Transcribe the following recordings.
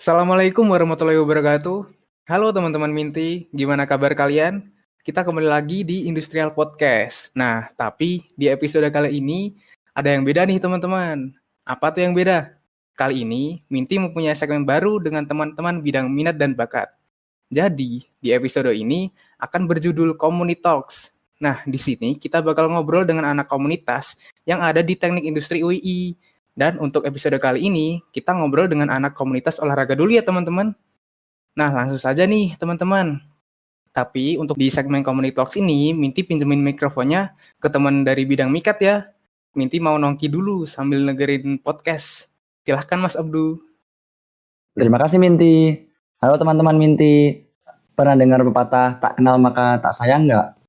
Assalamualaikum warahmatullahi wabarakatuh. Halo teman-teman Minty, gimana kabar kalian? Kita kembali lagi di Industrial Podcast. Nah, tapi di episode kali ini ada yang beda nih teman-teman. Apa tuh yang beda? Kali ini Minty mempunyai segmen baru dengan teman-teman bidang minat dan bakat. Jadi, di episode ini akan berjudul Community Talks. Nah, di sini kita bakal ngobrol dengan anak komunitas yang ada di Teknik Industri UII. Dan untuk episode kali ini, kita ngobrol dengan anak komunitas olahraga dulu ya teman-teman. Nah, langsung saja nih teman-teman. Tapi untuk di segmen Community Talks ini, Minty pinjemin mikrofonnya ke teman dari bidang mikat ya. Minty mau nongki dulu sambil negerin podcast. Silahkan Mas Abdu. Terima kasih Minty. Halo teman-teman Minty. Pernah dengar pepatah tak kenal maka tak sayang nggak?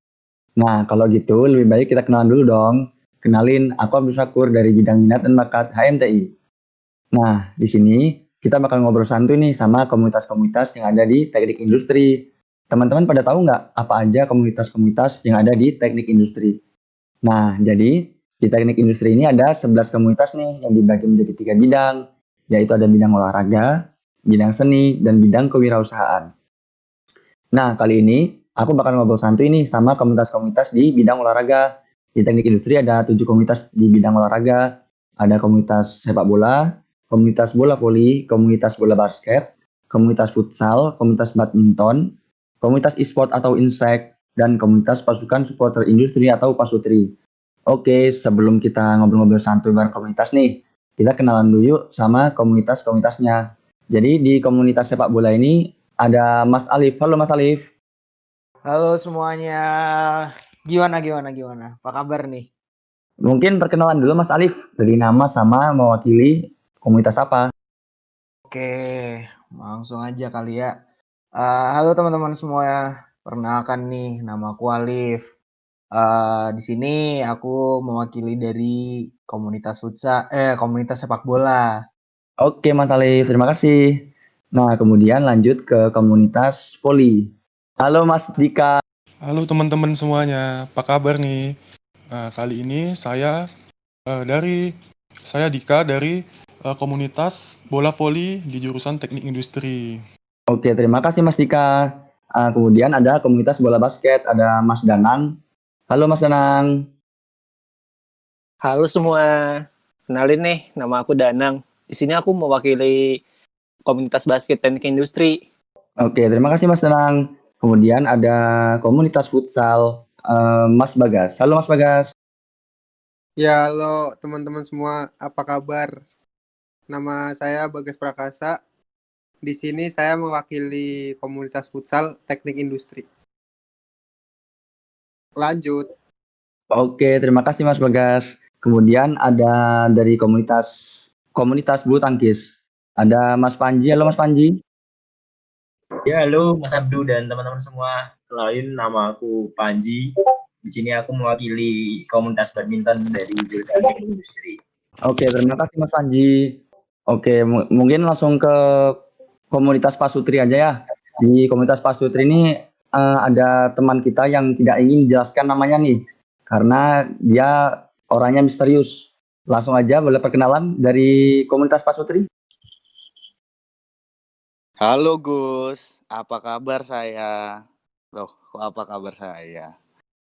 Nah kalau gitu lebih baik kita kenalan dulu dong. Kenalin, aku Abdul Syakur dari bidang minat dan bakat HMTI. Nah di sini kita bakal ngobrol santuy nih sama komunitas-komunitas yang ada di teknik industri. Teman-teman pada tahu nggak apa aja komunitas-komunitas yang ada di teknik industri? Nah jadi di teknik industri ini ada 11 komunitas nih yang dibagi menjadi 3 bidang, yaitu ada bidang olahraga, bidang seni, dan bidang kewirausahaan. Nah, kali ini aku bakal ngobrol santuy nih sama komunitas-komunitas di bidang olahraga. Di teknik industri ada 7 komunitas di bidang olahraga. Ada komunitas sepak bola, komunitas bola voli, komunitas bola basket, komunitas futsal, komunitas badminton, komunitas e-sport atau insek, dan komunitas pasukan supporter industri atau pasutri. Oke, sebelum kita ngobrol-ngobrol santuy bareng komunitas nih, kita kenalan dulu yuk sama komunitas-komunitasnya. Jadi di komunitas sepak bola ini ada Mas Alif. Halo Mas Alif. Halo semuanya. Gimana? Apa kabar nih? Mungkin perkenalan dulu Mas Alif, dari nama sama mewakili komunitas apa? Oke, langsung aja kali ya. Halo teman-teman semua. Perkenalkan nih, nama aku Alif. Di sini aku mewakili dari komunitas komunitas sepak bola. Oke Mas Alif, terima kasih. Nah, kemudian lanjut ke komunitas voli. Halo Mas Dika. Halo teman-teman semuanya, apa kabar nih? Kali ini saya Dika dari komunitas bola voli di jurusan Teknik Industri. Oke, terima kasih Mas Dika. Kemudian ada komunitas bola basket, ada Mas Danang. Halo Mas Danang. Halo semua, kenalin nih, nama aku Danang. Di sini aku mewakili komunitas basket teknik industri. Oke, terima kasih Mas Danang. Kemudian ada komunitas futsal, Mas Bagas. Halo Mas Bagas. Ya, halo teman-teman semua, apa kabar? Nama saya Bagas Prakasa. Di sini saya mewakili komunitas futsal teknik industri. Lanjut. Oke, terima kasih Mas Bagas. Kemudian ada dari komunitas bulu tangkis. Ada Mas Panji. Halo Mas Panji. Ya, halo Mas Abdu dan teman-teman semua. Kenalin, nama aku Panji. Di sini aku mewakili komunitas badminton dari jurusan Teknik Industri. Oke, terima kasih Mas Panji. Oke, mungkin langsung ke komunitas pasutri aja ya. Di komunitas pasutri ini ada teman kita yang tidak ingin dijelaskan namanya nih, karena dia orangnya misterius. Langsung aja boleh perkenalan dari komunitas pasutri. Halo Gus, apa kabar saya? Loh, kok apa kabar saya?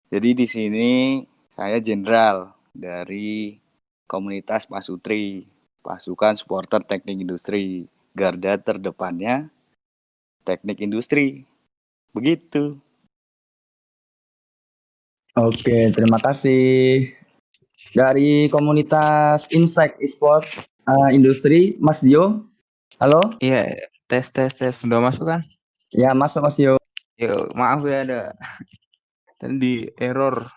Jadi di sini saya jenderal dari komunitas Pasutri, pasukan supporter teknik industri. Garda terdepannya teknik industri. Begitu. Oke, terima kasih. Dari komunitas Insek Esport Industri, Mas Dio. Halo? Iya, tes. Sudah masuk kan? Ya, masuk Mas Dio. Yo, maaf ya ada tadi error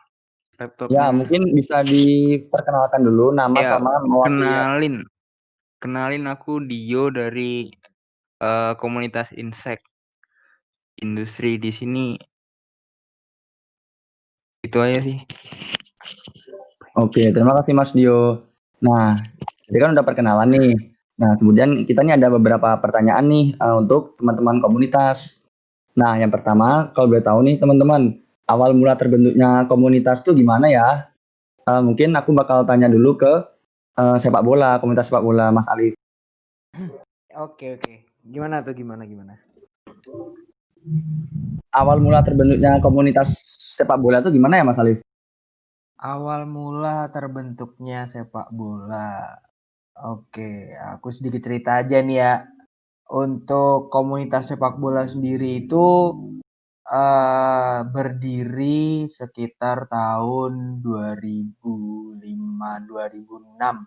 laptopnya. Ya, mungkin bisa diperkenalkan dulu nama ya, sama mewakili. Kenalin aku Dio dari komunitas Insek Industri di sini. Itu aja sih. Oke, terima kasih Mas Dio. Nah, jadi kan udah perkenalan nih. Nah, kemudian kita nih ada beberapa pertanyaan nih untuk teman-teman komunitas. Nah, yang pertama, kalau boleh tahu nih teman-teman, awal mula terbentuknya komunitas tuh gimana ya? Mungkin aku bakal tanya dulu ke komunitas sepak bola, Mas Alif. Oke. Gimana tuh, gimana? Awal mula terbentuknya komunitas sepak bola itu gimana ya Mas Alif? Awal mula terbentuknya sepak bola. Oke, aku sedikit cerita aja nih ya. Untuk komunitas sepak bola sendiri itu berdiri sekitar tahun 2005-2006.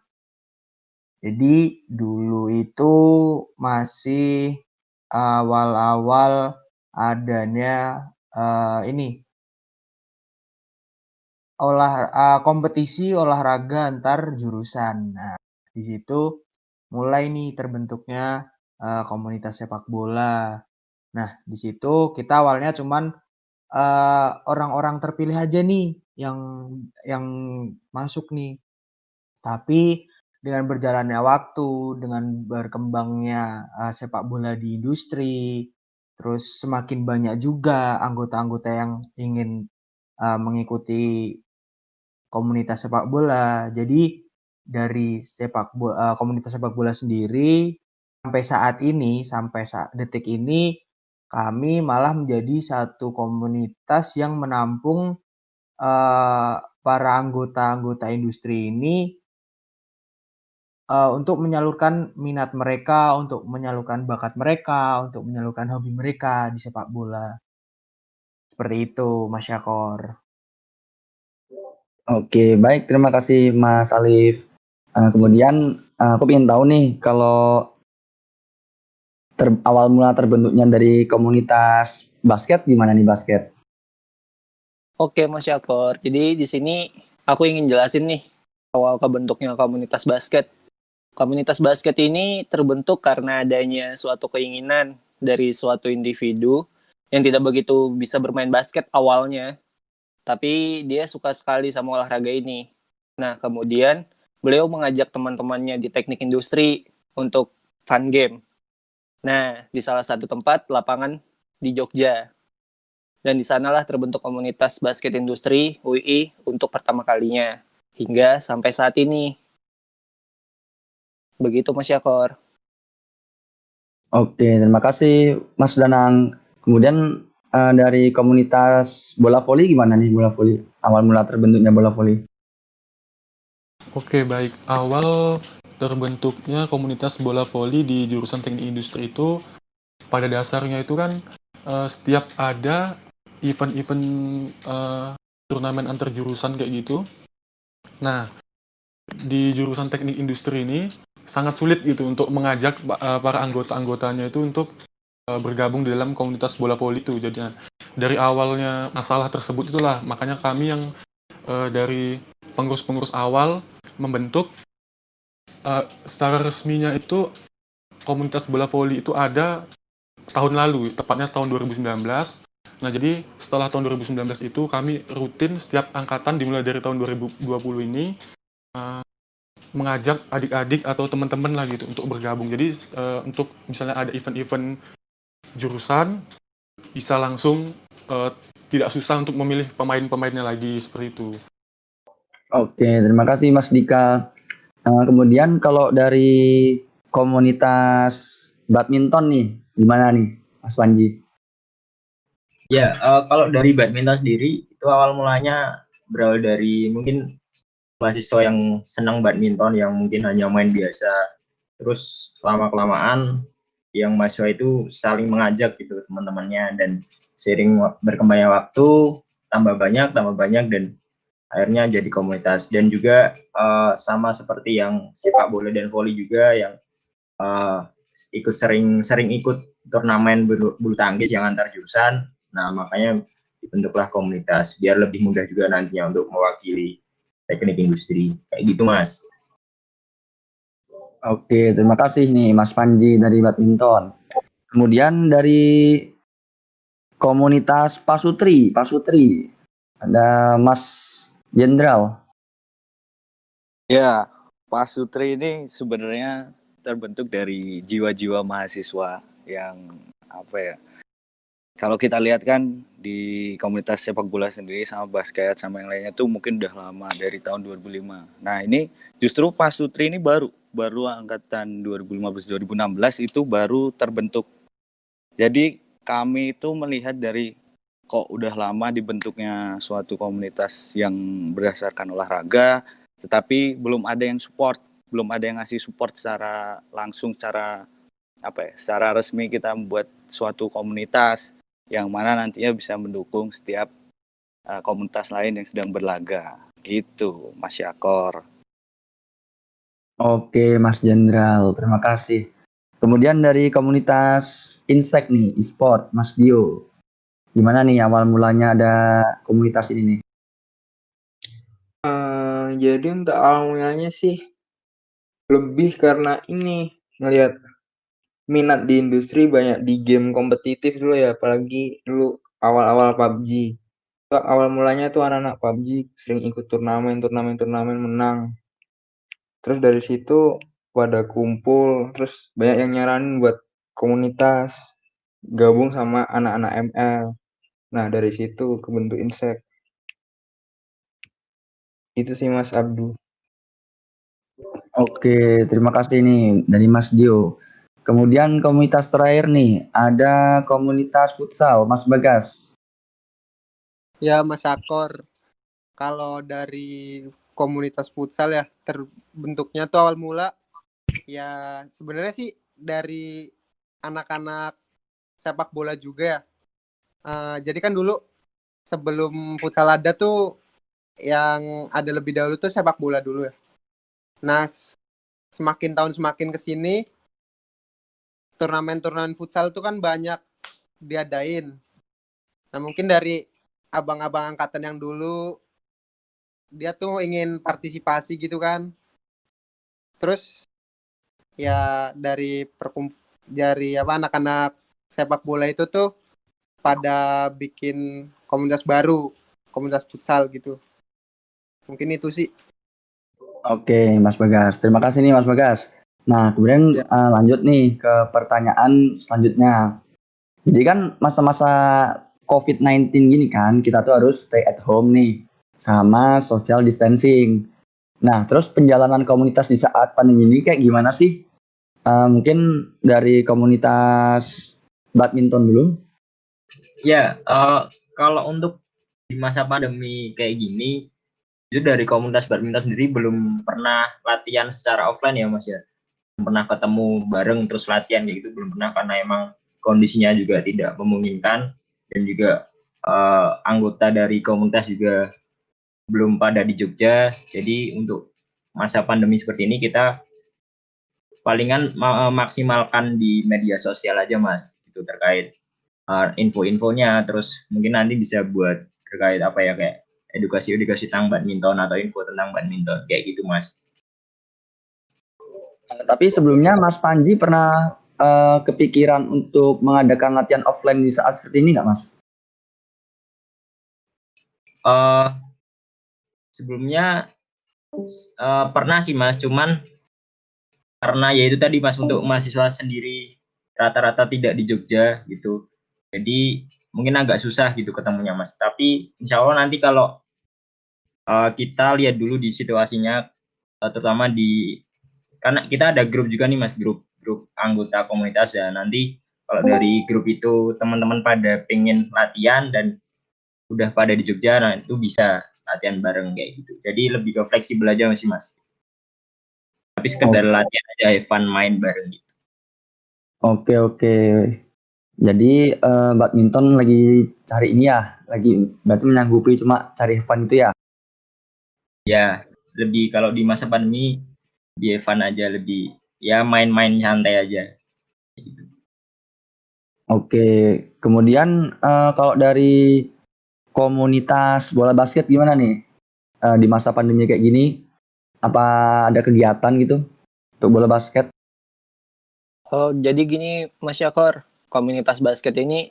Jadi dulu itu masih awal-awal adanya ini kompetisi olahraga antar jurusan. Nah, di situ mulai nih terbentuknya komunitas sepak bola. Nah, di situ kita awalnya cuman orang-orang terpilih aja nih yang masuk nih. Tapi dengan berjalannya waktu, dengan berkembangnya sepak bola di industri, terus semakin banyak juga anggota-anggota yang ingin mengikuti komunitas sepak bola. Jadi dari komunitas sepak bola sendiri sampai saat detik ini kami malah menjadi satu komunitas yang menampung para anggota-anggota industri ini untuk menyalurkan minat mereka, untuk menyalurkan bakat mereka, untuk menyalurkan hobi mereka di sepak bola. Seperti itu, Mas Syakor. Oke, baik, terima kasih Mas Alif. Kemudian aku ingin tahu nih kalau awal mula terbentuknya dari komunitas basket gimana nih basket? Oke, Mas Syakor. Jadi di sini aku ingin jelasin nih awal kebentuknya komunitas basket. Komunitas basket ini terbentuk karena adanya suatu keinginan dari suatu individu yang tidak begitu bisa bermain basket awalnya, tapi dia suka sekali sama olahraga ini. Nah, kemudian beliau mengajak teman-temannya di teknik industri untuk fun game. Nah, di salah satu tempat lapangan di Jogja. Dan di sanalah terbentuk komunitas basket industri UI untuk pertama kalinya hingga sampai saat ini. Begitu Mas Syakor. Oke, terima kasih Mas Danang. Kemudian dari komunitas bola voli gimana nih bola voli? Awal mula terbentuknya bola voli. Oke, baik. Awal terbentuknya komunitas bola voli di jurusan teknik industri itu pada dasarnya itu kan setiap ada event-event turnamen antar jurusan kayak gitu. Nah, di jurusan teknik industri ini sangat sulit gitu untuk mengajak para anggota-anggotanya itu untuk bergabung di dalam komunitas bola voli itu. Jadi dari awalnya masalah tersebut itulah makanya kami yang dari pengurus-pengurus awal membentuk secara resminya itu komunitas bola voli itu ada tahun lalu, tepatnya tahun 2019. Nah, jadi setelah tahun 2019 itu kami rutin setiap angkatan dimulai dari tahun 2020 ini mengajak adik-adik atau teman-teman lah gitu untuk bergabung. Jadi untuk misalnya ada event-event jurusan bisa langsung tidak susah untuk memilih pemain-pemainnya lagi seperti itu. Oke, terima kasih Mas Dika. Kemudian kalau dari komunitas badminton nih, gimana nih Mas Panji? Ya, kalau dari badminton sendiri itu awal mulanya berawal dari mungkin mahasiswa yang senang badminton yang mungkin hanya main biasa. Terus lama-kelamaan yang mahasiswa itu saling mengajak gitu teman-temannya dan seiring berkembangnya waktu tambah banyak dan akhirnya jadi komunitas. Dan juga sama seperti yang sepak bola dan voli juga yang sering ikut turnamen bulu tangkis yang antar jurusan. Nah, makanya dibentuklah komunitas biar lebih mudah juga nantinya untuk mewakili teknik industri. Kayak gitu, Mas. Oke, terima kasih nih Mas Panji dari badminton. Kemudian dari komunitas Pasutri ada Mas Jenderal. Ya, Pak Sutri ini sebenarnya terbentuk dari jiwa-jiwa mahasiswa yang apa ya, Kalau kita lihat kan di komunitas sepak bola sendiri sama basket sama yang lainnya tuh mungkin udah lama dari tahun 2005. Nah ini justru Pasutri ini baru angkatan 2015-2016 itu baru terbentuk. Jadi kami itu melihat dari kok udah lama dibentuknya suatu komunitas yang berdasarkan olahraga, tetapi belum ada yang support, belum ada yang ngasih support secara langsung, secara resmi kita membuat suatu komunitas yang mana nantinya bisa mendukung setiap komunitas lain yang sedang berlaga. Gitu, Mas Yakor. Oke, Mas Jenderal, terima kasih. Kemudian dari komunitas Insek nih, e-sport, Mas Dio. Gimana nih awal mulanya ada komunitas ini nih? Jadi untuk awal mulanya sih lebih karena ini ngelihat minat di industri banyak di game kompetitif dulu ya, apalagi dulu awal-awal PUBG. Awal mulanya tuh anak-anak PUBG sering ikut turnamen menang. Terus dari situ pada kumpul, terus banyak yang nyaranin buat komunitas, gabung sama anak-anak ML. Nah dari situ kebentuk Insek. Itu sih Mas Abdu. Oke, terima kasih nih dari Mas Dio. Kemudian komunitas terakhir nih, ada komunitas futsal, Mas Bagas. Ya, Mas Akor. Kalau dari komunitas futsal ya terbentuknya tuh awal mula ya sebenarnya sih dari anak-anak sepak bola juga ya. Jadi kan dulu sebelum futsal ada tuh yang ada lebih dahulu tuh sepak bola dulu ya. Nah, semakin tahun semakin kesini turnamen-turnamen futsal tuh kan banyak diadain. Nah, mungkin dari abang-abang angkatan yang dulu dia tuh ingin partisipasi gitu kan. Terus ya dari anak-anak sepak bola itu tuh pada bikin komunitas baru, komunitas futsal gitu. Mungkin itu sih. Oke, Mas Bagas. Terima kasih nih Mas Bagas. Nah, kemudian Ya. lanjut nih ke pertanyaan selanjutnya. Jadi kan masa-masa COVID-19 gini kan, kita tuh harus stay at home nih, sama social distancing. Nah, terus penjalanan komunitas di saat pandemi ini kayak gimana sih? Mungkin dari komunitas badminton dulu. Ya, kalau untuk di masa pandemi kayak gini, itu dari komunitas badminton sendiri belum pernah latihan secara offline ya Mas ya. Belum pernah ketemu bareng terus latihan kayak gitu, belum pernah karena emang kondisinya juga tidak memungkinkan dan juga anggota dari komunitas juga belum pada di Jogja. Jadi untuk masa pandemi seperti ini kita palingan maksimalkan di media sosial aja Mas, itu terkait info-infonya, terus mungkin nanti bisa buat terkait apa ya kayak edukasi tentang badminton atau info tentang badminton kayak gitu Mas. Tapi sebelumnya Mas Panji pernah kepikiran untuk mengadakan latihan offline di saat seperti ini nggak Mas? Sebelumnya pernah sih Mas, cuman karena ya itu tadi Mas untuk mahasiswa sendiri rata-rata tidak di Jogja gitu. Jadi mungkin agak susah gitu ketemunya Mas. Tapi insya Allah nanti kalau kita lihat dulu di situasinya, terutama karena kita ada grup juga nih Mas, grup anggota komunitas ya. Nanti kalau dari grup itu teman-teman pada pengen latihan dan udah pada di Jogja, nah itu bisa latihan bareng kayak gitu. Jadi lebih ke fleksibel aja sih Mas. Tapi sekedar latihan aja, have fun main bareng gitu. Oke. Jadi badminton lagi cari ini ya, berarti menyanggupi cuma cari fun itu ya? Ya, lebih kalau di masa pandemi di have fun aja, lebih ya main-main santai aja. Oke, kemudian kalau dari komunitas bola basket gimana nih di masa pandemi kayak gini? Apa ada kegiatan gitu untuk bola basket? Oh, jadi gini Mas Yakor, komunitas basket ini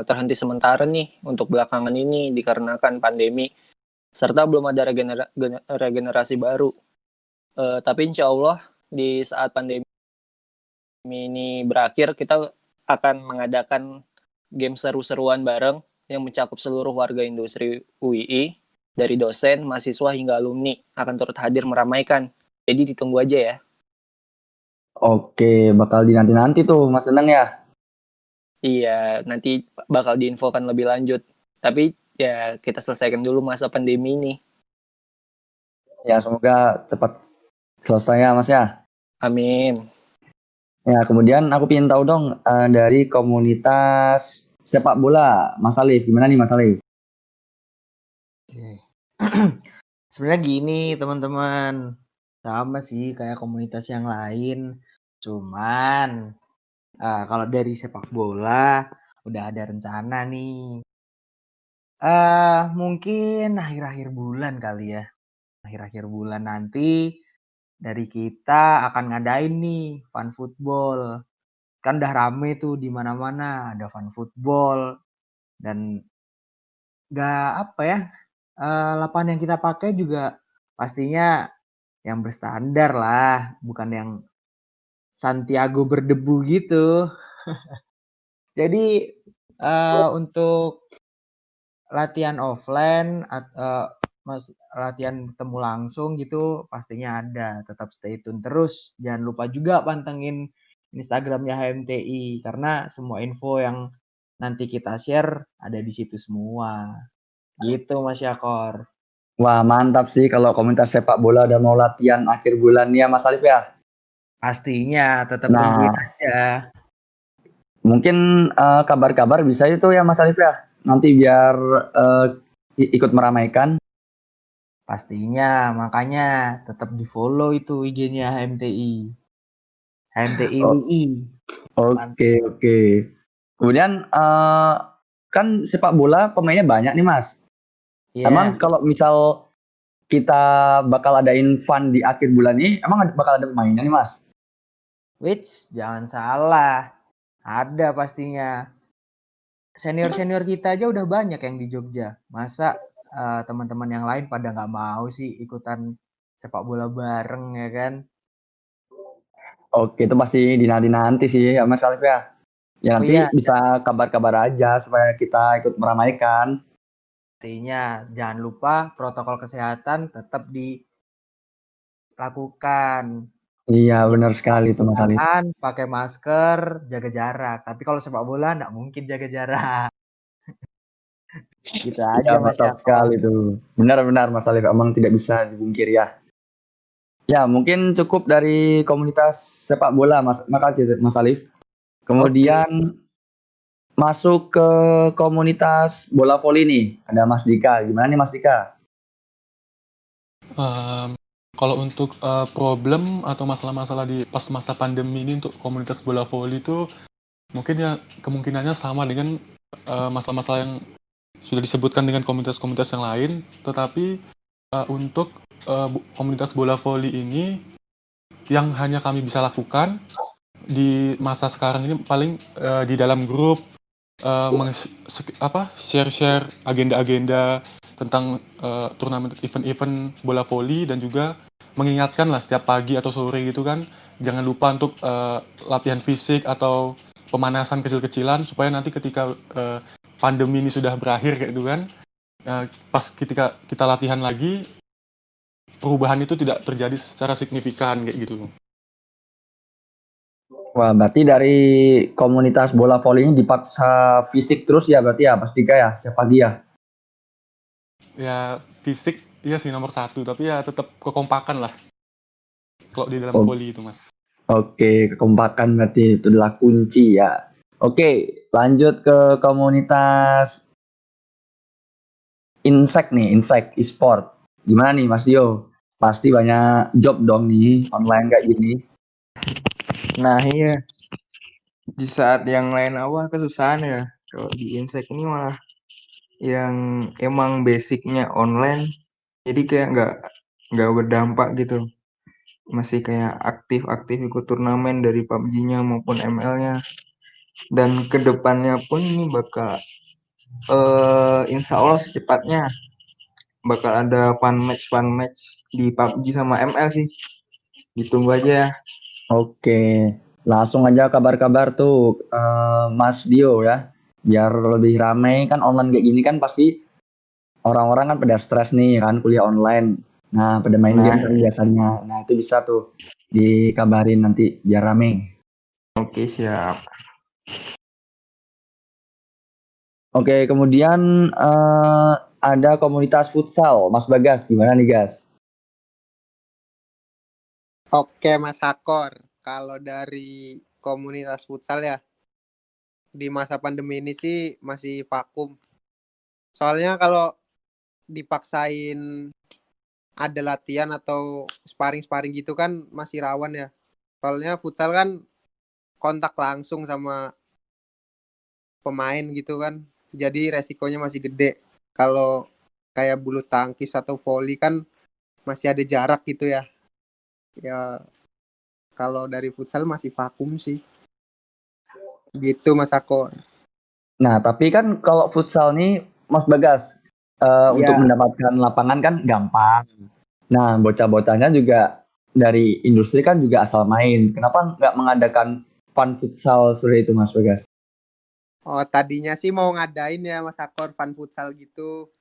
terhenti sementara nih untuk belakangan ini dikarenakan pandemi serta belum ada regenerasi baru. Tapi insya Allah di saat pandemi ini berakhir kita akan mengadakan game seru-seruan bareng yang mencakup seluruh warga industri UII, dari dosen, mahasiswa hingga alumni akan turut hadir meramaikan. Jadi ditunggu aja ya. Oke, bakal dinanti-nanti tuh Mas Seneng ya. Iya, nanti bakal diinfokan lebih lanjut. Tapi ya kita selesaikan dulu masa pandemi ini. Ya, semoga cepat selesai ya Mas ya. Amin. Ya, kemudian aku ingin tahu dong dari komunitas sepak bola, Mas Alif. Gimana nih Mas Alif? Oke. Sebenarnya gini teman-teman, sama sih kayak komunitas yang lain. Cuman kalau dari sepak bola udah ada rencana nih. Mungkin akhir-akhir bulan kali ya. Akhir-akhir bulan nanti dari kita akan ngadain nih fun football. Kan udah rame tuh di mana-mana ada fun football dan nggak apa ya, lapangan yang kita pakai juga pastinya yang berstandar lah, bukan yang Santiago berdebu gitu. Jadi untuk latihan offline latihan ketemu langsung gitu pastinya ada. Tetap stay tune terus. Jangan lupa juga pantengin Instagramnya HMTI karena semua info yang nanti kita share ada di situ semua. Gitu Mas Yakor. Wah, mantap sih kalau komunitas sepak bola udah mau latihan akhir bulan ya Mas Alif ya. Pastinya tetap tungguin Nah, aja. mungkin kabar-kabar bisa itu ya Mas Alif ya. Nanti biar ikut meramaikan. Pastinya, makanya tetap di-follow itu IG-nya HMTI. HMTI Oh, WI. oke. Kemudian kan sepak bola pemainnya banyak nih Mas. Emang Iya, kalau misal kita bakal adain fun di akhir bulan ini, emang bakal ada pemainnya nih Mas? which jangan salah. Ada pastinya. Senior-senior kita aja udah banyak yang di Jogja. Masa teman-teman yang lain pada nggak mau sih ikutan sepak bola bareng ya kan? Oke, itu pasti dinanti-nanti sih ya Mas Alif ya. Ya Oh nanti iya, bisa kabar-kabar aja supaya kita ikut meramaikan. artinya jangan lupa protokol kesehatan tetap dilakukan. Iya, benar sekali Cuci tuh Mas Alif. tangan, pakai masker, jaga jarak. Tapi kalau sepak bola nggak mungkin jaga jarak. Gitu Iya, aja Mas mantap Yako. sekali tuh. Benar-benar Mas Alif, emang tidak bisa dipungkir ya. Ya, mungkin cukup dari komunitas sepak bola, Mas. Makasih, Mas Alif. Oke, Kemudian masuk ke komunitas bola voli nih. Ada Mas Dika. Gimana nih Mas Dika? Kalau untuk problem atau masalah-masalah di pas masa pandemi ini untuk komunitas bola voli itu mungkin ya kemungkinannya sama dengan masalah-masalah yang sudah disebutkan dengan komunitas-komunitas yang lain, tetapi untuk komunitas bola voli ini yang hanya kami bisa lakukan di masa sekarang ini paling di dalam grup share-share agenda-agenda tentang turnamen event-event bola voli dan juga mengingatkan lah setiap pagi atau sore gitu kan jangan lupa untuk latihan fisik atau pemanasan kecil-kecilan supaya nanti ketika pandemi ini sudah berakhir kayak gitu kan pas ketika kita latihan lagi perubahan itu tidak terjadi secara signifikan kayak gitu. Wah, berarti dari komunitas bola voli ini dipaksa fisik terus ya berarti ya Mas Dika ya, setiap pagi ya? Ya fisik iya sih nomor satu tapi ya tetap kekompakan lah kalau di dalam Oh, voli itu Mas. oke, kekompakan berarti itu adalah kunci ya. Oke, lanjut ke komunitas Insek nih, Insek e-sport. Gimana nih Mas Dio? Pasti banyak job dong nih online kayak gini. Nah iya, di saat yang lain awal kesusahan ya. Kalau di Insek ini malah yang emang basicnya online, jadi kayak nggak berdampak gitu. Masih kayak aktif-aktif ikut turnamen dari PUBG-nya maupun ML-nya. Dan kedepannya pun ini bakal insya Allah secepatnya bakal ada fun match di PUBG sama ML sih. Ditunggu aja. Oke, langsung aja kabar-kabar tuh Mas Dio ya. biar lebih ramai kan online kayak gini kan pasti orang-orang kan pada stres nih kan kuliah online. Nah, pada main game kan biasanya. Nah, itu bisa tuh dikabarin nanti biar rame. Oke, siap. Oke, kemudian ada komunitas futsal. Mas Bagas, gimana nih, Gas? Oke, Mas Akor. Kalau dari komunitas futsal ya, di masa pandemi ini sih masih vakum. Soalnya kalau dipaksain ada latihan atau sparring-sparring gitu kan masih rawan ya. Soalnya futsal kan kontak langsung sama pemain gitu kan. Jadi resikonya masih gede. Kalau kayak bulu tangkis atau voli kan masih ada jarak gitu ya. Ya kalau dari futsal masih vakum sih. Gitu Mas Akor. Nah, tapi kan kalau futsal nih, Mas Bagas, untuk Ya. mendapatkan lapangan kan gampang. Nah, bocah-bocahnya juga dari industri kan juga asal main. Kenapa nggak mengadakan fun futsal sore itu, Mas Bagas? Oh, tadinya sih mau ngadain ya Mas Akor fun futsal gitu.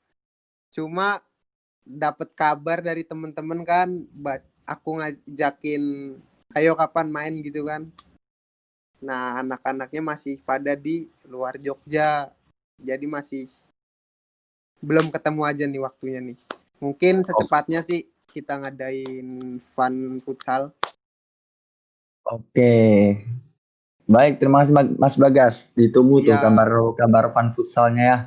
Cuma dapat kabar dari temen-temen kan, aku ngajakin, ayo kapan main gitu kan. Nah, anak-anaknya masih pada di luar Jogja. Jadi masih belum ketemu aja nih waktunya nih. Mungkin secepatnya sih kita ngadain fun futsal. Oke. Baik, terima kasih Mas Bagas. Ditunggu tuh kabar fun futsalnya ya.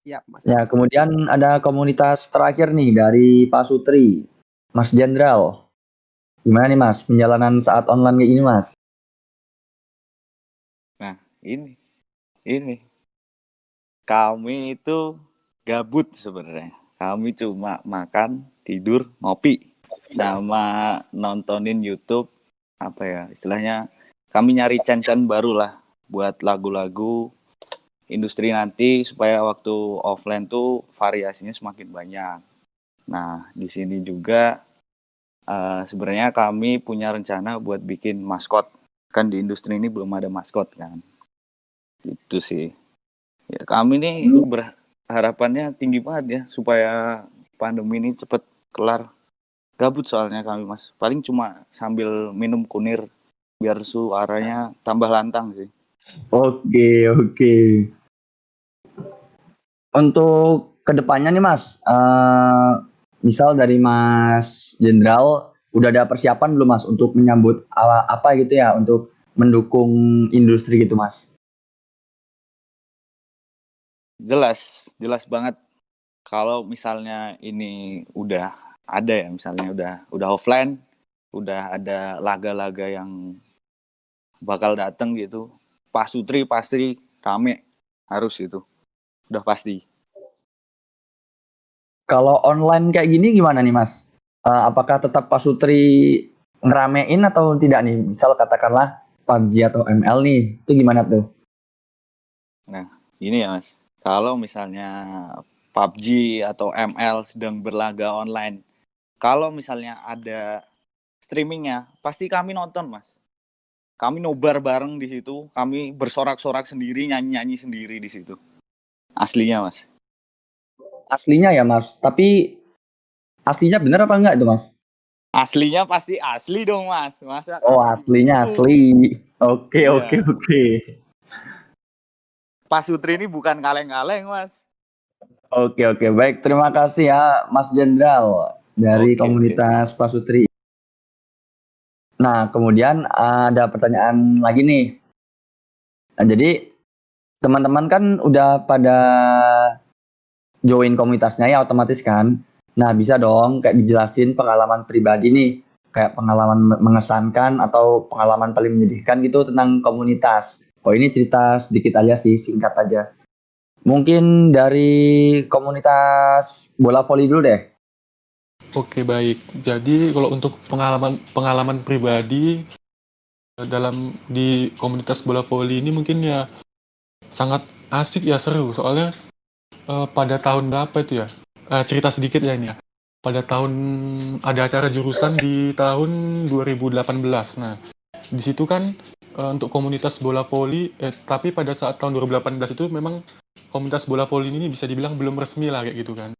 Siap, Mas. Ya, kemudian ada komunitas terakhir nih dari Pak Sutri, Mas Jenderal. Gimana nih Mas, penjalanan saat online kayak gini Mas? Nah, ini kami itu gabut sebenarnya. Kami cuma makan, tidur, ngopi, sama nontonin YouTube. Apa ya istilahnya? Kami nyari can-can baru lah buat lagu-lagu industri nanti supaya waktu offline tuh variasinya semakin banyak. Nah, di sini juga sebenarnya kami punya rencana buat bikin maskot. Kan di industri ini belum ada maskot kan. Itu sih. Ya, kami nih berharapannya tinggi banget ya supaya pandemi ini cepet kelar. Gabut soalnya kami Mas. Paling cuma sambil minum kunir biar suaranya tambah lantang sih. Oke. Untuk kedepannya nih Mas, misal dari Mas Jenderal, udah ada persiapan belum Mas untuk menyambut apa gitu ya, untuk mendukung industri gitu Mas? Jelas banget kalau misalnya ini udah ada ya, misalnya udah offline, udah ada laga-laga yang bakal datang gitu. Pak Sutri pasti rame, harus itu. Udah pasti. Kalau online kayak gini gimana nih Mas? Apakah tetap Pak Sutri ngeramein atau tidak nih? Misal katakanlah PUBG atau ML nih, itu gimana tuh? Nah, ini ya Mas. Kalau misalnya PUBG atau ML sedang berlaga online, kalau misalnya ada streamingnya, pasti kami nonton Mas. Kami nobar bareng di situ, kami bersorak-sorak sendiri, nyanyi-nyanyi sendiri di situ. Aslinya Mas. Aslinya ya Mas, tapi aslinya bener apa enggak itu Mas? Aslinya pasti asli dong Mas. Masa Oh aslinya asli. Oke. Pak Sutri ini bukan kaleng-kaleng Mas. Oke, baik. Terima kasih ya Mas Jenderal dari komunitas Pak Sutri. Nah, kemudian ada pertanyaan lagi nih. Nah, jadi teman-teman kan udah pada join komunitasnya ya otomatis kan. Nah, bisa dong kayak dijelasin pengalaman pribadi nih. Kayak pengalaman mengesankan atau pengalaman paling menyedihkan gitu tentang komunitas. Oh ini cerita sedikit aja sih, singkat aja. Mungkin dari komunitas bola voli dulu deh. Oke, baik. Jadi kalau untuk pengalaman pribadi di komunitas bola voli ini mungkin ya sangat asik ya, seru. Soalnya pada tahun berapa itu ya? Cerita sedikit ya ini ya. Pada tahun ada acara jurusan di tahun 2018. Nah, di situ kan untuk komunitas bola voli, tapi pada saat tahun 2018 itu memang komunitas bola voli ini bisa dibilang belum resmi lah kayak gitu kan.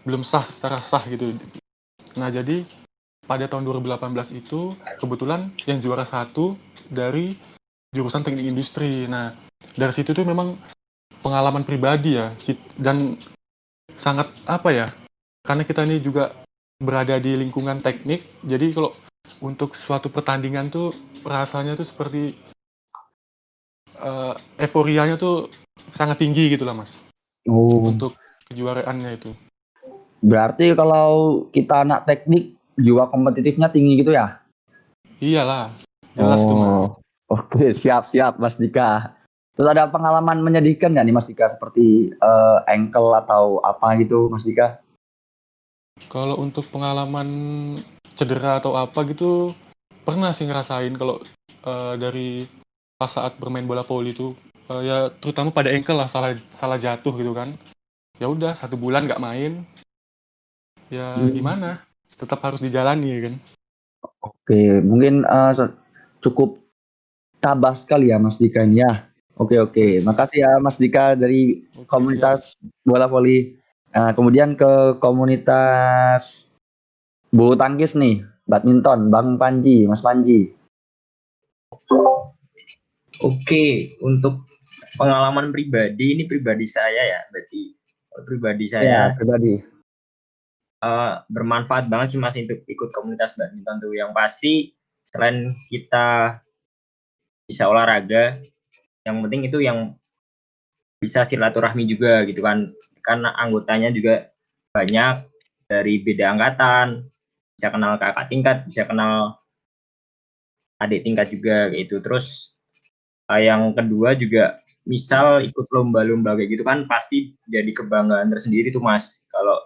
Belum sah secara sah gitu. Nah, jadi pada tahun 2018 itu kebetulan yang juara 1 dari jurusan teknik industri. Nah, dari situ tuh memang pengalaman pribadi ya, dan sangat apa ya, karena kita ini juga berada di lingkungan teknik, jadi kalau untuk suatu pertandingan tuh rasanya tuh seperti euforianya tuh sangat tinggi gitu lah Mas, Oh, untuk kejuaraannya itu. berarti kalau kita anak teknik, jiwa kompetitifnya tinggi gitu ya? Iyalah, jelas tuh Mas. Oke, siap Mas Dika. Terus ada pengalaman menyedihkan nggak nih Mas Dika, seperti ankle atau apa gitu Mas Dika? Kalau untuk pengalaman cedera atau apa gitu, pernah sih ngerasain kalau dari pas saat bermain bola voli itu, ya terutama pada ankle lah, salah jatuh gitu kan. Ya udah 1 bulan nggak main, ya gimana? Tetap harus dijalani ya kan. Oke, mungkin cukup tabah sekali ya Mas Dika ini ya. Oke, makasih ya Mas Dika dari Oke, komunitas bola voli. Nah, kemudian ke komunitas bulu tangkis nih, badminton, Bang Panji, Mas Panji. Oke, untuk pengalaman pribadi, ini pribadi saya ya, berarti pribadi Ya, saya pribadi. bermanfaat banget sih Mas untuk ikut komunitas badminton tuh. Yang pasti selain kita bisa olahraga, yang penting itu yang bisa silaturahmi juga gitu kan, karena anggotanya juga banyak dari beda angkatan, bisa kenal kakak tingkat, bisa kenal adik tingkat juga kayak gitu. Terus yang kedua juga misal ikut lomba-lomba kayak gitu kan pasti jadi kebanggaan tersendiri tuh Mas, kalau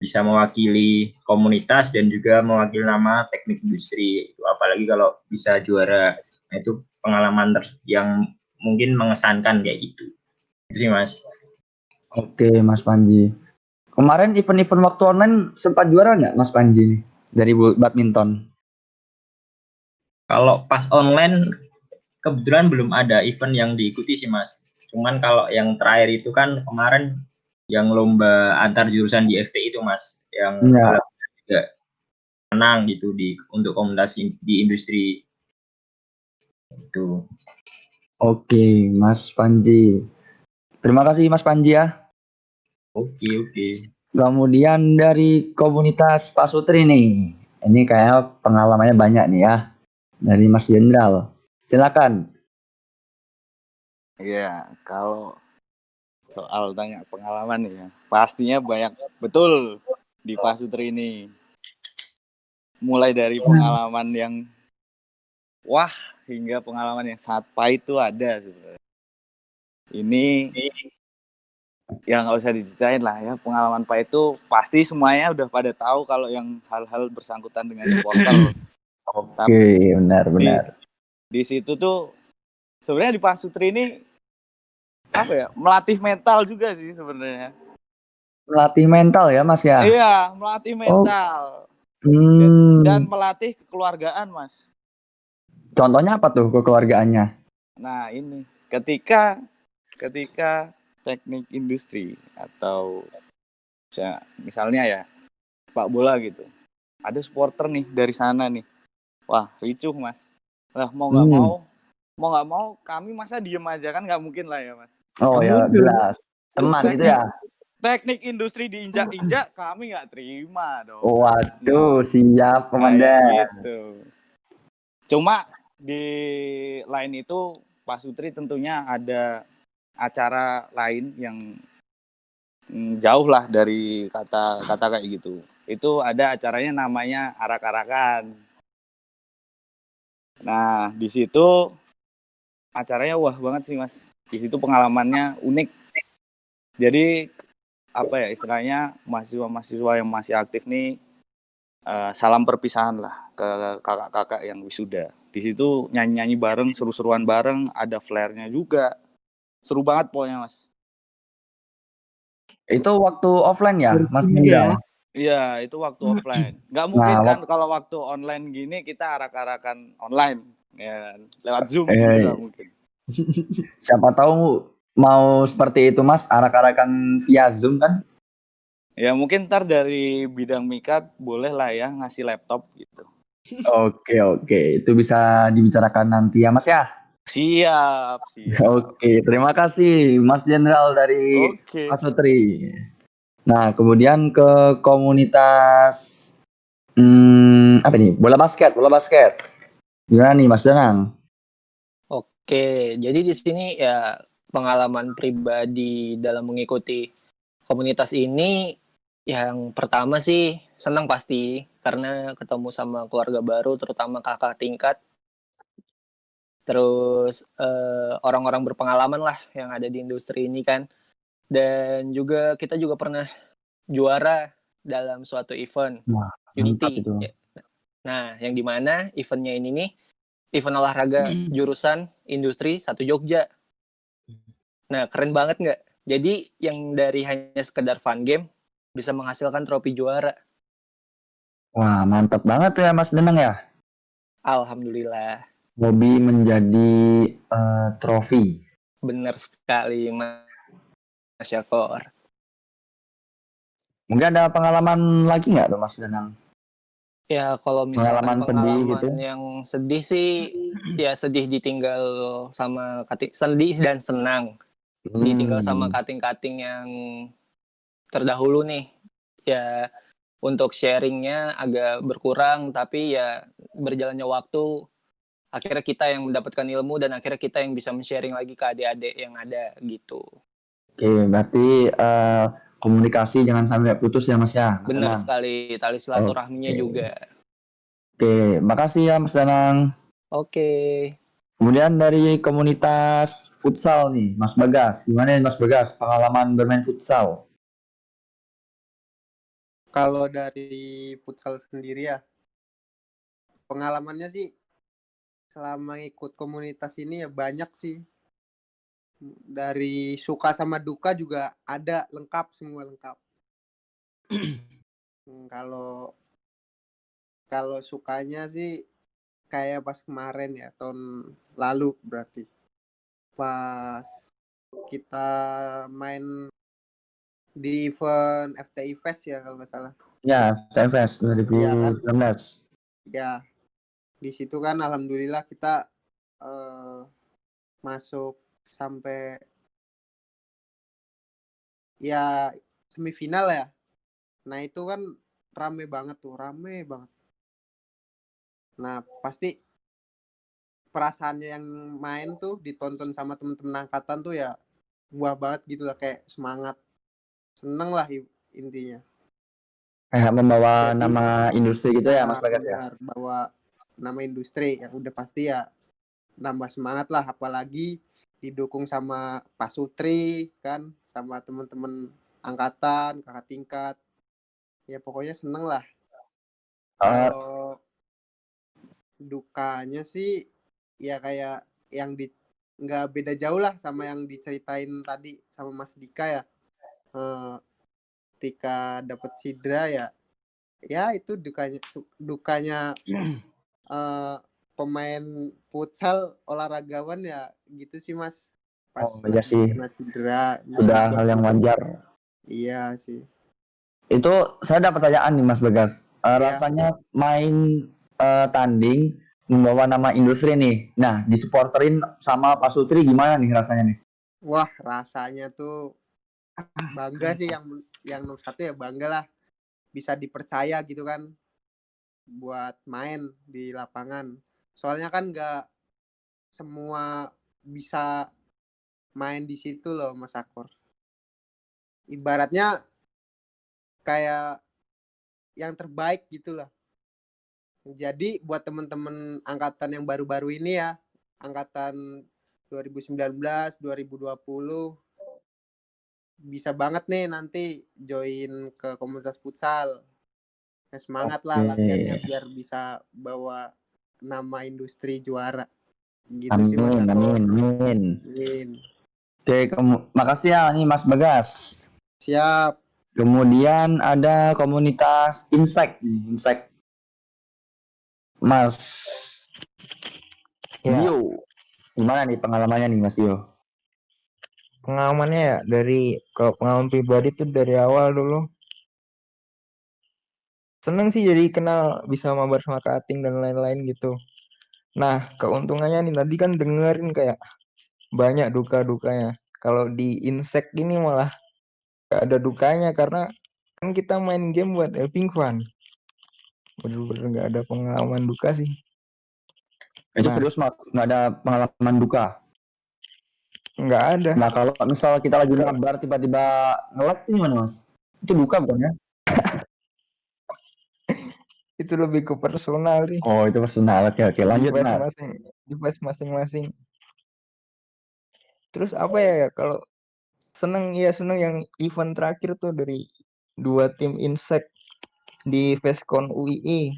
bisa mewakili komunitas dan juga mewakili nama teknik industri itu, apalagi kalau bisa juara. Nah, itu pengalaman yang mungkin mengesankan kayak gitu. Itu sih Mas. Oke, Mas Panji. Kemarin event-event waktu online sempat juara nggak Mas Panji nih dari badminton? Kalau pas online kebetulan belum ada event yang diikuti sih Mas. Cuman kalau yang terakhir itu kan kemarin yang lomba antar jurusan di FT itu Mas, yang Ya. juga menang gitu untuk komunitas di industri itu. Oke, Mas Panji. Terima kasih Mas Panji ya. Oke. Kemudian dari komunitas Pak Sutri nih. Ini kayak pengalamannya banyak nih ya. Dari Mas Jenderal. Silakan. Iya, kalau soal tanya pengalaman ya, pastinya banyak betul di Pak Sutri ini. Mulai dari pengalaman yang wah hingga pengalaman yang sangat pahit itu ada sebenarnya. Ini yang nggak usah diceritain lah ya, pengalaman pahit itu pasti semuanya udah pada tahu kalau yang hal-hal bersangkutan dengan supporter. Oke, benar. Di situ tuh sebenarnya di Pak Sutri ini apa ya, melatih mental juga sih sebenarnya. Melatih mental ya Mas ya? Iya, melatih mental. Dan melatih kekeluargaan Mas. Contohnya apa tuh kekeluargaannya? Nah ini ketika teknik industri atau misalnya ya sepak bola gitu, ada supporter nih dari sana nih, wah ricuh Mas. Lah mau nggak mau kami masa diem aja, kan nggak mungkin lah ya Mas. Oh ya, jelas. Teman gitu ya. Teknik industri diinjak-injak kami nggak terima dong. Waduh, siap komandan. Gitu. Cuma di lain itu Pak Sutri tentunya ada acara lain yang jauh lah dari kata kayak gitu. Itu ada acaranya namanya arak-arakan. Nah, di situ acaranya wah banget sih Mas. Di situ pengalamannya unik. Jadi apa ya istilahnya, mahasiswa-mahasiswa yang masih aktif nih salam perpisahan lah ke kakak-kakak yang wisuda. Di situ nyanyi-nyanyi bareng, seru-seruan bareng, ada flare-nya juga. Seru banget pokoknya Mas. Itu waktu offline ya, Mas Mira? Iya, itu waktu offline. Nggak mungkin kan kalau waktu online gini kita arak-arakan online. ya kan? Lewat Zoom Eh, bisa mungkin. siapa tahu mau seperti itu Mas, arak-arakan via Zoom kan? Ya mungkin ntar dari bidang Mikat boleh lah ya ngasih laptop gitu. Oke, itu bisa dibicarakan nanti ya Mas ya. Siap. Oke, terima kasih Mas Jenderal dari Oke. Pasutri. Nah, kemudian ke komunitas apa nih? Bola basket. Gimana nih Mas Danang? Oke, jadi di sini ya pengalaman pribadi dalam mengikuti komunitas ini yang pertama sih senang pasti karena ketemu sama keluarga baru terutama kakak tingkat terus orang-orang berpengalaman lah yang ada di industri ini kan dan juga kita juga pernah juara dalam suatu event Wah, mantap Unity. itu. Nah, yang dimana eventnya ini nih event olahraga jurusan industri 1 Jogja. Nah, keren banget nggak? Jadi yang dari hanya sekedar fun game bisa menghasilkan trofi juara. Wah, mantap banget ya Mas Danang ya. Alhamdulillah. Hobi menjadi trofi. Benar sekali, Mas Syakor. Mungkin ada pengalaman lagi nggak tuh Mas Danang? Ya, kalau misalkan Pengalaman sedih gitu? yang sedih sih, ya sedih ditinggal sama sedih dan senang. Ditinggal sama kating-kating yang terdahulu nih. Ya, untuk sharingnya agak berkurang, tapi ya berjalannya waktu, akhirnya kita yang mendapatkan ilmu dan akhirnya kita yang bisa men-sharing lagi ke adik-adik yang ada gitu. Oke, berarti komunikasi jangan sampai putus ya Mas ya. Mas Benar Danang. sekali, tali silaturahminya Oke. juga. Oke, makasih ya Mas Danang. Oke. Kemudian dari komunitas futsal nih, Mas Bagas. Gimana nih Mas Bagas pengalaman bermain futsal? Kalau dari futsal sendiri ya, pengalamannya sih selama ikut komunitas ini ya banyak sih. Dari suka sama duka juga ada, lengkap, semua lengkap. Kalau kalau sukanya sih kayak pas kemarin ya, tahun lalu berarti. Pas kita main di event FTI Fest ya kalau nggak salah. Ya, TFS Iya kan? 2019. Ya, di situ kan alhamdulillah kita masuk sampai ya semifinal ya. Nah itu kan rame banget. Nah pasti perasaannya yang main tuh ditonton sama temen-temen angkatan tuh ya buah banget gitu lah, kayak semangat, seneng lah intinya. Kayak membawa Jadi nama industri gitu ya Mas Bagas ya. benar, bawa nama industri yang udah pasti ya nambah semangat lah, apalagi didukung sama Pak Sutri kan, sama temen-temen angkatan, kakak tingkat. Ya pokoknya seneng lah. Kalau dukanya sih ya kayak yang nggak beda jauh lah sama yang diceritain tadi sama Mas Dika ya. Ketika dapat cedera ya itu dukanya pemain futsal olahragawan ya gitu sih Mas. Pas iya lagi sih. kena cedera. Sudah hal yang wajar. Iya sih. Itu saya ada pertanyaan nih Mas Bagas. Iya. Rasanya main tanding membawa nama industri nih. Nah, disupporterin sama Pak Sutri gimana nih rasanya nih? Wah, rasanya tuh bangga sih, yang nomor satu ya bangga lah bisa dipercaya gitu kan buat main di lapangan. Soalnya kan nggak semua bisa main di situ loh Mas Akor. Ibaratnya kayak yang terbaik gitulah. Jadi buat temen-temen angkatan yang baru-baru ini ya, angkatan 2019, 2020 bisa banget nih nanti join ke komunitas futsal. Ya, semangat lah latihannya biar bisa bawa nama industri juara. Gitu sih Mas Akor. Amin. Oke, makasih ya nih Mas Bagas. Siap. Kemudian ada komunitas Insek nih, Insek. Mas Ya, Dio, gimana nih pengalamannya nih Mas Dio? pengalamannya ya kalau pengalaman pribadi tuh dari awal dulu seneng sih jadi kenal bisa mabar sama cutting dan lain-lain gitu. Nah, keuntungannya nih tadi kan dengerin kayak banyak duka-dukanya. Kalau di insect ini malah gak ada dukanya karena kan kita main game buat having fun. Bener-bener gak ada pengalaman duka sih. Itu Nah, serius Mas, nggak ada pengalaman duka. nggak ada. Nah kalau misal kita lagi mabar tiba-tiba nge-lag tuh gimana Mas? Itu duka bukan ya? Itu lebih ke personal sih. Oh itu personal, oke lanjut Mas. Di phase masing-masing. Terus apa ya kalau seneng yang event terakhir tuh dari dua tim insect di Fescon UII.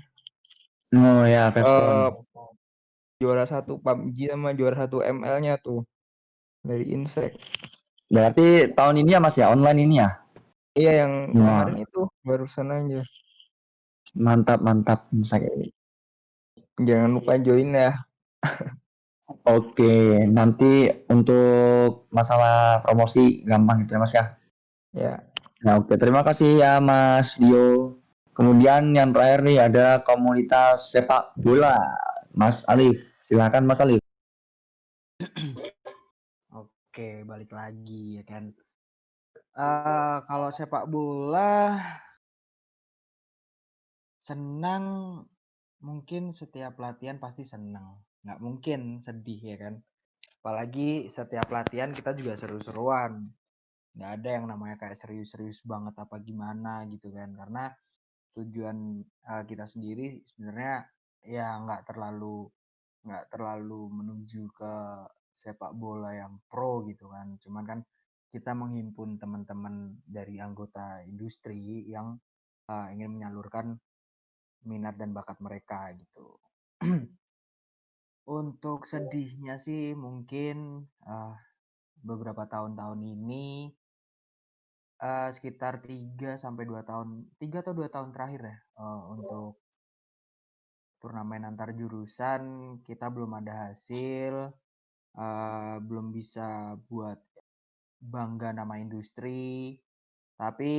Oh ya, Fescon. Juara satu PUBG sama juara satu ML-nya tuh dari insect. Berarti tahun ini ya Mas ya, online ini ya? Iya yang Wah, kemarin itu barusan aja. mantap insect. Jangan lupa join ya. Oke, nanti untuk masalah promosi gampang gitu ya Mas ya. Ya, Nah, oke, terima kasih ya Mas Dio. Kemudian yang terakhir nih ada komunitas sepak bola. Mas Alif, silakan Mas Alif. Oke, balik lagi ya kan. Kalau sepak bola senang, mungkin setiap latihan pasti senang. Nggak mungkin sedih ya kan. Apalagi setiap latihan kita juga seru-seruan. Nggak ada yang namanya kayak serius-serius banget apa gimana gitu kan. Karena tujuan kita sendiri sebenarnya ya nggak terlalu menuju ke sepak bola yang pro gitu kan. Cuman kan kita menghimpun teman-teman dari anggota industri yang ingin menyalurkan minat dan bakat mereka gitu. Untuk sedihnya sih mungkin beberapa tahun-tahun ini sekitar 3 sampai 2 tahun, 3 atau 2 tahun terakhir ya, untuk turnamen antar jurusan kita belum ada hasil, belum bisa buat bangga nama industri. Tapi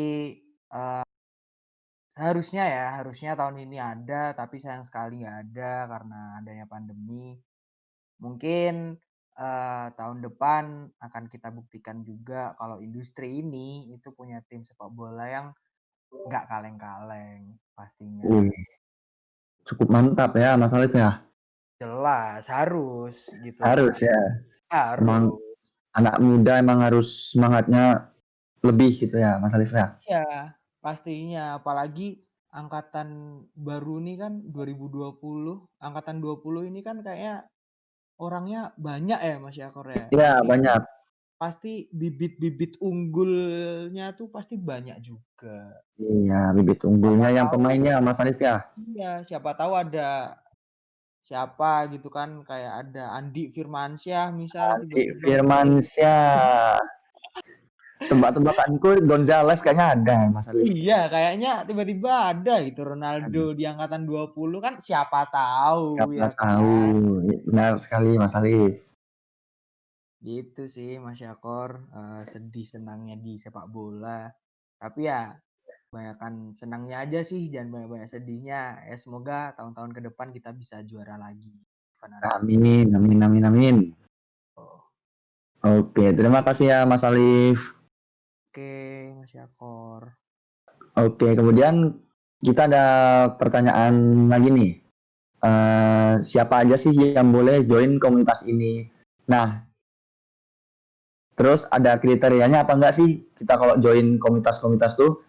harusnya tahun ini ada, tapi sayang sekali nggak ada karena adanya pandemi. Mungkin tahun depan akan kita buktikan juga kalau industri ini itu punya tim sepak bola yang nggak kaleng-kaleng pastinya. Cukup mantap ya Mas Alif ya. Jelas harus gitu. Harus ya. Emang Harus. anak muda emang harus semangatnya lebih gitu ya Mas Alif ya. Iya, pastinya apalagi angkatan baru nih kan 2020, angkatan 20 ini kan kayaknya orangnya banyak ya Mas Yakor ya. Iya Jadi banyak. pasti bibit-bibit unggulnya tuh pasti banyak juga. Iya bibit unggulnya yang pemainnya Mas Alif ya. Iya, siapa tahu ada siapa gitu kan kayak ada Andi Firmansyah misal tiba-tiba. Firmansyah. Tebak-tebakanku Gonzales kayaknya ada Mas Alif. Iya, kayaknya tiba-tiba ada gitu Ronaldo di angkatan 20 kan siapa tahu Siapa ya tahu. kan. Benar sekali Mas Alif. Gitu sih Mas Yakor, sedih senangnya di sepak bola. Tapi ya banyakkan senangnya aja sih, jangan banyak-banyak sedihnya. Ya semoga tahun-tahun ke depan kita bisa juara lagi. Amin. Oh, Oke, terima kasih ya Mas Alif. oke Mas Yakor. Oke, kemudian kita ada pertanyaan lagi nih. Siapa aja sih yang boleh join komunitas ini? Nah, terus ada kriterianya apa enggak sih kita kalau join komunitas-komunitas tuh?